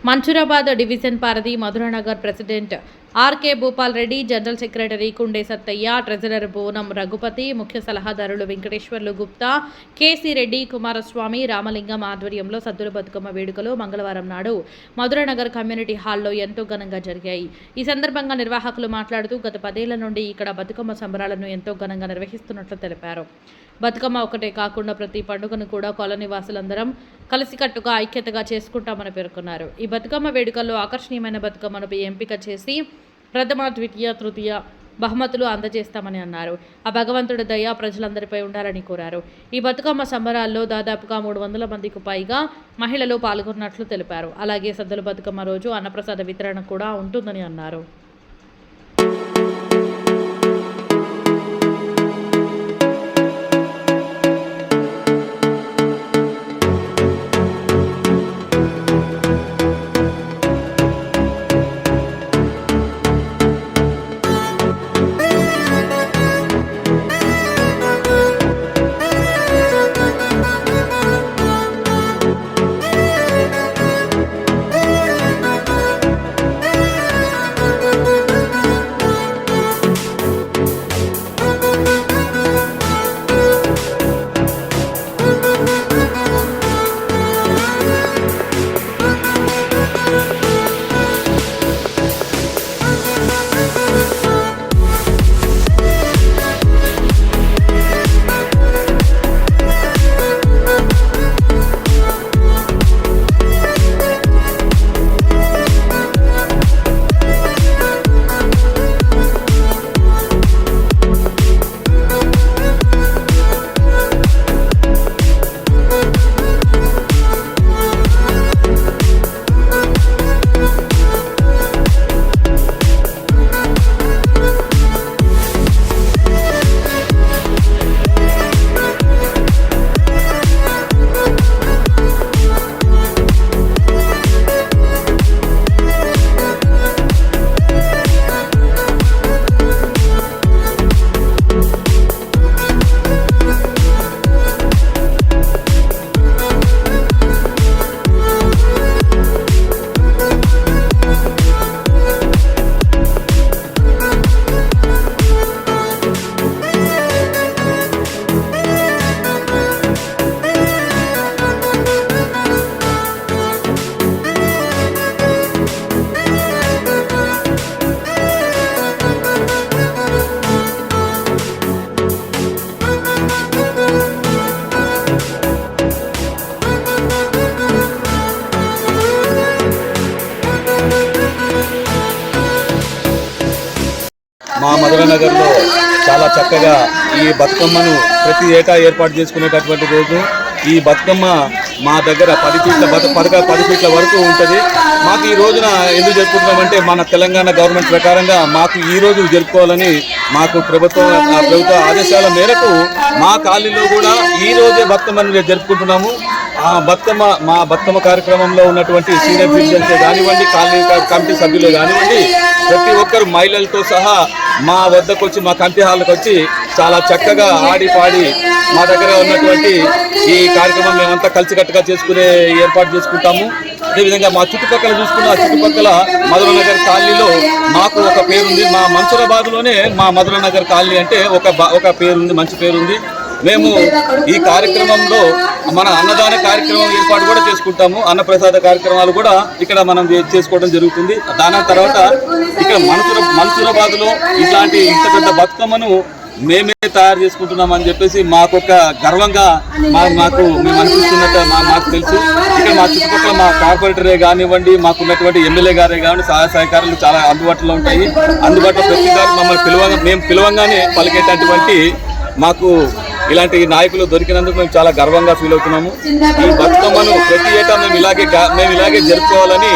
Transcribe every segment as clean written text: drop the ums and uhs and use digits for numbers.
మంచూరాబాద్ division పారది Madhuranagar president RK Bhupal Reddy, general secretary Kunde Sattaiah, treasurer Bonam Raghupathi, ముఖ్య సలహాదారులు వెంకటేశ్వర్లు గుప్తా, కేసీ రెడ్డి, కుమారస్వామి, రామలింగం ఆధ్వర్యంలో సద్దుల బతుకమ్మ వేడుకలు మంగళవారం నాడు మధురానగర్ కమ్యూనిటీ హాల్లో ఎంతో ఘనంగా జరిగాయి. ఈ సందర్భంగా నిర్వాహకులు మాట్లాడుతూ గత 10 ఏళ్ల నుండి ఇక్కడ బతుకమ్మ సంబరాలను ఎంతో ఘనంగా నిర్వహిస్తున్నట్లు తెలిపారు. బతుకమ్మ ఒకటే కాకుండా ప్రతి పండుగను కూడా కాలనీ వాసులందరం కలిసికట్టుగా ఐక్యతగా చేసుకుంటామని పేర్కొన్నారు. ఈ బతుకమ్మ వేడుకల్లో ఆకర్షణీయమైన బతుకమ్మను ఎంపిక చేసి ప్రథమ, ద్వితీయ, తృతీయ బహుమతులు అందజేస్తామని అన్నారు. ఆ భగవంతుడి దయ ప్రజలందరిపై ఉండాలని కోరారు. ఈ బతుకమ్మ సంబరాల్లో దాదాపుగా 300 మందికి పైగా మహిళలు పాల్గొన్నట్లు తెలిపారు. అలాగే సద్దుల బతుకమ్మ రోజు అన్నప్రసాద వితరణ కూడా ఉంటుందని అన్నారు. మా మధురానగర్లో చాలా చక్కగా ఈ బతుకమ్మను ప్రతి ఏటా ఏర్పాటు చేసుకునేటటువంటి రోజు. ఈ బతుకమ్మ మా దగ్గర 10 ఫీట్ల వరకు ఉంటుంది. మాకు ఈ రోజున ఎందుకు జరుపుకుంటున్నామంటే మన తెలంగాణ గవర్నమెంట్ ప్రకారంగా మాకు ఈ రోజు జరుపుకోవాలని మాకు ప్రభుత్వ ఆదేశాల మేరకు మా కాలనీలో కూడా ఈ రోజే బతుకమ్మను జరుపుకుంటున్నాము. మా బతుకమ్మ కార్యక్రమంలో ఉన్నటువంటి సీనియర్ సిటిజన్స్ కానివ్వండి, కాలనీ కమిటీ సభ్యులు కానివ్వండి, ప్రతి ఒక్కరు మహిళలతో సహా మా వద్దకు వచ్చి మా కమిటీ హాల్కి వచ్చి చాలా చక్కగా ఆడి పాడి మా దగ్గర ఉన్నటువంటి ఈ కార్యక్రమం మేమంతా కలిసికట్టుగా చేసుకునే ఏర్పాటు చేసుకుంటాము. అదేవిధంగా మా చుట్టుపక్కల చూసుకున్న చుట్టుపక్కల మధురానగర్ కాలనీలో మాకు ఒక పేరుంది. మా మంచూరాబాద్లోనే మా మధురానగర్ కాలనీ అంటే ఒక పేరుంది, మంచి పేరుంది. మేము ఈ కార్యక్రమంలో మన అన్నదాన కార్యక్రమం ఏర్పాటు కూడా చేసుకుంటాము. అన్నప్రసాద కార్యక్రమాలు కూడా ఇక్కడ మనం చేసుకోవడం జరుగుతుంది. దాని తర్వాత ఇక్కడ మంచూరాబాద్లో ఇంత పెద్ద బతుకమ్మను మేమే తయారు చేసుకుంటున్నామని చెప్పేసి మాకొక గర్వంగా మేము అనిపిస్తున్నట్టు మాకు తెలుసు. ఇక్కడ మా చుట్టుపక్కల మా కార్పొరేటరే కానివ్వండి, మాకున్నటువంటి ఎమ్మెల్యే గారే కానివ్వండి, సహాయ సహకారాలు చాలా అందుబాటులో ఉంటాయి. అందుబాటులో ప్రతి గారు మమ్మల్ని మేము పిలవంగానే పలికేటటువంటి మాకు ఇలాంటి నాయకులు దొరికినందుకు మేము చాలా గర్వంగా ఫీల్ అవుతున్నాము. ఈ బతుకమ్మను ప్రతి ఏటా మేము ఇలాగే జరుపుకోవాలని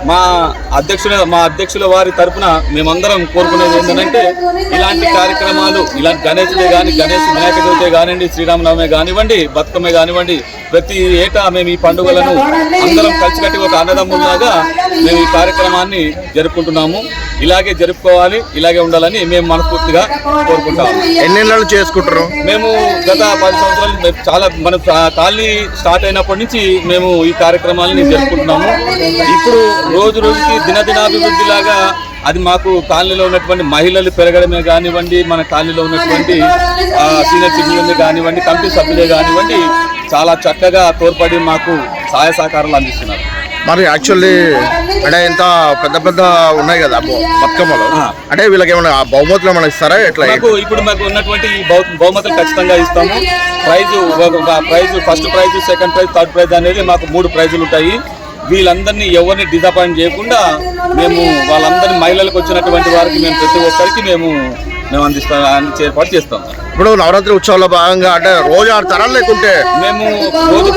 మా అధ్యక్షుల వారి తరఫున మేమందరం కోరుకునేది ఏంటంటే ఇలాంటి కార్యక్రమాలు, ఇలాంటి గణేష్ వినాయక చవితి కానివ్వండి, శ్రీరామనవమి కానివ్వండి, బతుకమ్మ కానివ్వండి, ప్రతి ఏటా మేము ఈ పండుగలను అందరం కలిసికట్టి ఒక అన్నదమ్ములాగా మేము ఈ కార్యక్రమాన్ని జరుపుకుంటున్నాము. ఇలాగే జరుపుకోవాలి, ఇలాగే ఉండాలని మేము మనస్ఫూర్తిగా కోరుకుంటాము. ఎన్నేళ్ళు చేసుకుంటారు? మేము గత 10 సంవత్సరాలు చాలా మన కాలనీ స్టార్ట్ అయినప్పటి నుంచి మేము ఈ కార్యక్రమాలని జరుపుకుంటున్నాము. ఇప్పుడు రోజు రోజుకి దినదినాభివృద్ధి లాగా అది మాకు కాలనీలో ఉన్నటువంటి మహిళలు పెరగడమే కానివ్వండి, మన కాలనీలో ఉన్నటువంటి సీనియర్ సిటిజన్లు కానివ్వండి, కమిటీ సభ్యులే కానివ్వండి, చాలా చక్కగా తోడ్పడి మాకు సహాయ సహకారాలు అందిస్తున్నారు. మరి యాక్చువల్లీ అంటే ఎంత పెద్ద పెద్ద ఉన్నాయి కదా బతుకమ్మలు, అంటే వీళ్ళకి ఏమైనా బహుమతులు ఏమైనా ఇస్తారా ఎట్లా? ఇప్పుడు మాకు ఉన్నటువంటి బహుమతులు ఖచ్చితంగా ఇస్తాము. Praise first prize, second prize, third prize అనేది మాకు 3 ప్రైజులు ఉంటాయి. వీళ్ళందరినీ ఎవరిని డిసప్పాయింట్ చేయకుండా మేము వాళ్ళందరినీ మహిళలకు వచ్చినటువంటి వారికి మేము ప్రతి ఒక్కరికి మేము ఏర్పాటు చేస్తాం. ఇప్పుడు నవరాత్రి ఉత్సవాల్లో భాగంగా అంటే రోజు ఆడతారా లేకుంటే? మేము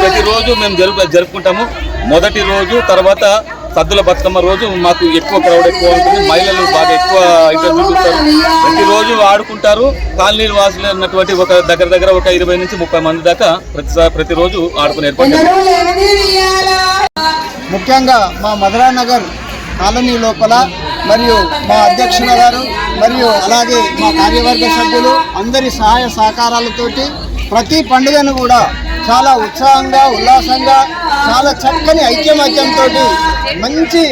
ప్రతిరోజు మేము జరుపుకుంటాము. మొదటి రోజు తర్వాత సద్దుల బతుకమ్మ రోజు మాకు ఎక్కువ క్రౌడ్ ఎక్కువ ఉంటుంది. మహిళలు బాగా ఎక్కువ ఇంట్రెస్ట్ చూపిస్తారు. ప్రతిరోజు ఆడుకుంటారు. కాలనీ వాసులు ఉన్నటువంటి ఒక దగ్గర ఒక 20 నుంచి 30 మంది దాకా ప్రతిరోజు ఆడుకునే ఏర్పాటు చేస్తారు. ముఖ్యంగా మా మధురానగర్ కాలనీ లోపల మరియు మా అధ్యక్షుల గారు మరియు అలాగే మా కార్యవర్గ సభ్యులు అందరి సహాయ సహకారాలతోటి ప్రతి పండుగను కూడా చాలా ఉత్సాహంగా, ఉల్లాసంగా, చాలా చక్కని ఐక్యమత్యంతో, మంచి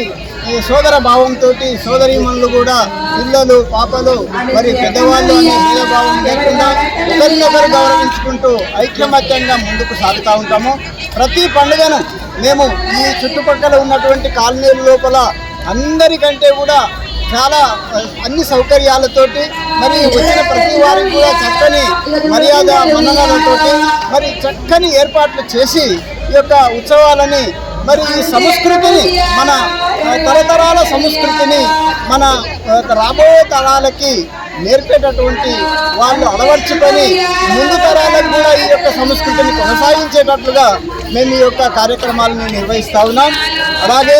సోదర భావంతో సోదరీమణులు కూడా పిల్లలు, పాపలు మరి పెద్దవాళ్ళు అనే భేదభావం లేకుండా ఒకరినొకరు గౌరవించుకుంటూ ఐక్యమత్యంగా ముందుకు సాగుతూ ఉంటాము. ప్రతి పండుగను మేము ఈ చుట్టుపక్కల ఉన్నటువంటి కాలనీల లోపల అందరికంటే కూడా చాలా అన్ని సౌకర్యాలతోటి మరి వచ్చిన ప్రతి వారికి కూడా చక్కని మర్యాద మన్ననలతోటి మరి చక్కని ఏర్పాట్లు చేసి ఈ యొక్క ఉత్సవాలని మరి ఈ సంస్కృతిని, మన తరతరాల సంస్కృతిని మన రాబోయే తరాలకి నేర్పేటటువంటి వాళ్ళు అలవర్చుకొని ముందు తరాలకు కూడా ఈ యొక్క సంస్కృతిని కొనసాగించేటట్లుగా మేము ఈ యొక్క కార్యక్రమాలను నిర్వహిస్తూ ఉన్నాం. అలాగే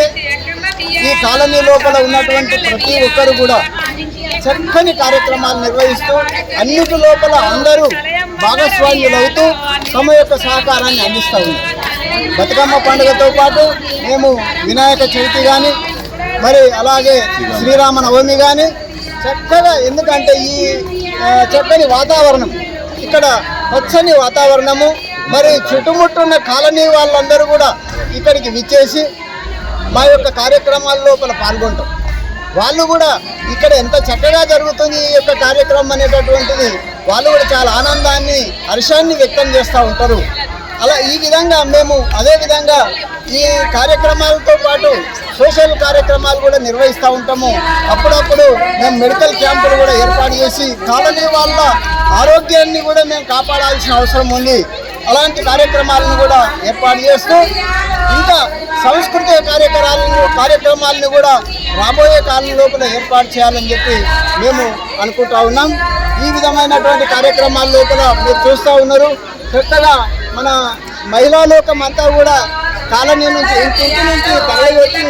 ఈ కాలనీ లోపల ఉన్నటువంటి ప్రతి ఒక్కరు కూడా చక్కని కార్యక్రమాలు నిర్వహిస్తూ అన్నిటి లోపల అందరూ భాగస్వామ్యులవుతూ తమ యొక్క సహకారాన్ని అందిస్తూ ఉన్నారు. బతుకమ్మ పండుగతో పాటు మేము వినాయక చవితి కానీ మరి అలాగే శ్రీరామ నవమి కానీ చక్కగా, ఎందుకంటే ఈ చక్కని వాతావరణం, ఇక్కడ పచ్చని వాతావరణము, మరి చుట్టుముట్టున్న కాలనీ వాళ్ళందరూ కూడా ఇక్కడికి విచ్చేసి మా యొక్క కార్యక్రమాల లోపల పాల్గొంటాం. వాళ్ళు కూడా ఇక్కడ ఎంత చక్కగా జరుగుతుంది ఈ యొక్క కార్యక్రమం అనేటటువంటిది వాళ్ళు కూడా చాలా ఆనందాన్ని, హర్షాన్ని వ్యక్తం చేస్తూ ఉంటారు. అలా ఈ విధంగా మేము అదేవిధంగా ఈ కార్యక్రమాలతో పాటు సోషల్ కార్యక్రమాలు కూడా నిర్వహిస్తూ ఉంటాము. అప్పుడప్పుడు మేము మెడికల్ క్యాంపులు కూడా ఏర్పాటు చేసి కాలనీ వాళ్ళ ఆరోగ్యాన్ని కూడా మేము కాపాడాల్సిన అవసరం ఉంది. అలాంటి కార్యక్రమాలను కూడా ఏర్పాటు చేస్తూ ఇంకా సాంస్కృతిక కార్యక్రమాలను కూడా రాబోయే కాలం లోపల ఏర్పాటు చేయాలని చెప్పి మేము అనుకుంటా ఉన్నాం. ఈ విధమైనటువంటి కార్యక్రమాల లోపల మీరు చూస్తూ ఉన్నారు, చక్కగా మన మహిళా లోకం అంతా కూడా కాలనీ నుంచి ఇంటి నుంచి తరలి వచ్చి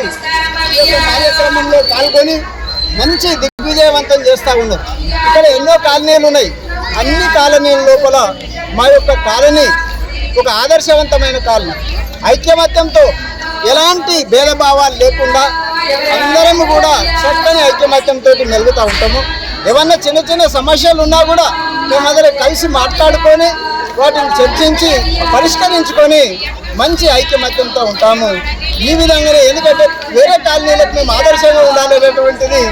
ఈ యొక్క కార్యక్రమంలో పాల్గొని మంచి దిగ్విజయవంతం చేస్తూ ఉన్నారు. ఇక్కడ ఎన్నో కాలనీలు ఉన్నాయి. అన్ని కాలనీల లోపల మా యొక్క కాలనీ ఒక ఆదర్శవంతమైన కాలనీ, ఐక్యమత్యంతో ఎలాంటి భేదభావాలు లేకుండా అందరం కూడా చక్కని ఐక్యమత్యంతో మెలుగుతూ ఉంటాము. ఏమన్నా చిన్న చిన్న సమస్యలు ఉన్నా కూడా మేమందరం కలిసి మాట్లాడుకొని వాటిని చర్చించి పరిష్కరించుకొని మంచి ఐక్యమత్యంతో ఉంటాము. ఈ విధంగానే, ఎందుకంటే వేరే కాలనీలకు మేము ఆదర్శంగా ఉండాలనేటువంటిది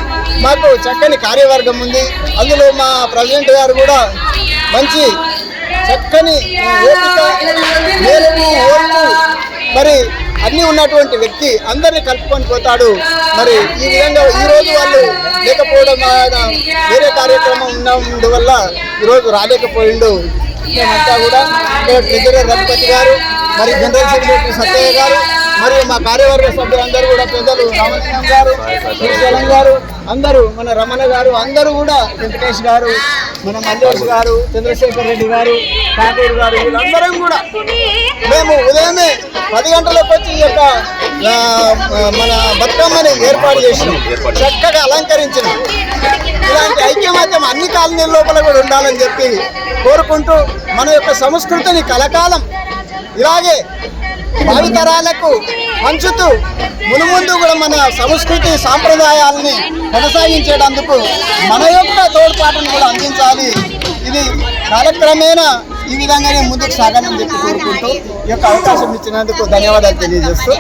మాకు చక్కని కార్యవర్గం ఉంది. అందులో మా ప్రెసిడెంట్ గారు కూడా మంచి చక్కని ఓపిక, నేర్పు, ఓర్పు మరి అన్నీ ఉన్నటువంటి వ్యక్తి, అందరినీ కలుపుకొని పోతాడు. మరి ఈ విధంగా ఈరోజు వాళ్ళు లేకపోవడం, వేరే కార్యక్రమం ఉన్నందువల్ల ఈరోజు రాలేకపోయిండు. మేమంతా కూడా ట్రెజరర్ రఘుపతి గారు, మరి జనరల్ సెక్రటరీ సత్యయ్య గారు, మరియు మా కార్యవర్గ సభ్యులందరూ కూడా పెద్దలు రామలింగం గారు, శ్రీశైలం గారు, అందరూ మన రమణ గారు, అందరూ కూడా వెంకటేష్ గారు, మన మల్లేష్ గారు, చంద్రశేఖర్ రెడ్డి గారు, ఠాకూర్ గారు, వీళ్ళందరం కూడా మేము ఉదయమే 10 గంటలకు వచ్చి ఈ యొక్క మన బతుకమ్మని ఏర్పాటు చేసినాం, చక్కగా అలంకరించినాం. ఇలాంటి ఐక్యమత్యం అన్ని కాలనీల లోపల కూడా ఉండాలని చెప్పి కోరుకుంటూ మన యొక్క సంస్కృతిని కలకాలం ఇలాగే భావితరాలకు పంచుతూ మునుముందు కూడా మన సంస్కృతి సాంప్రదాయాలని కొనసాగించేటందుకు మన యొక్క తోడ్పాటును కూడా అందించాలి. ఇది కాలక్రమేణా ఈ విధంగానే ముందుకు సాగాలని చెప్పి కోరుకుంటూ ఈ యొక్క అవకాశం ఇచ్చినందుకు ధన్యవాదాలు తెలియజేస్తూ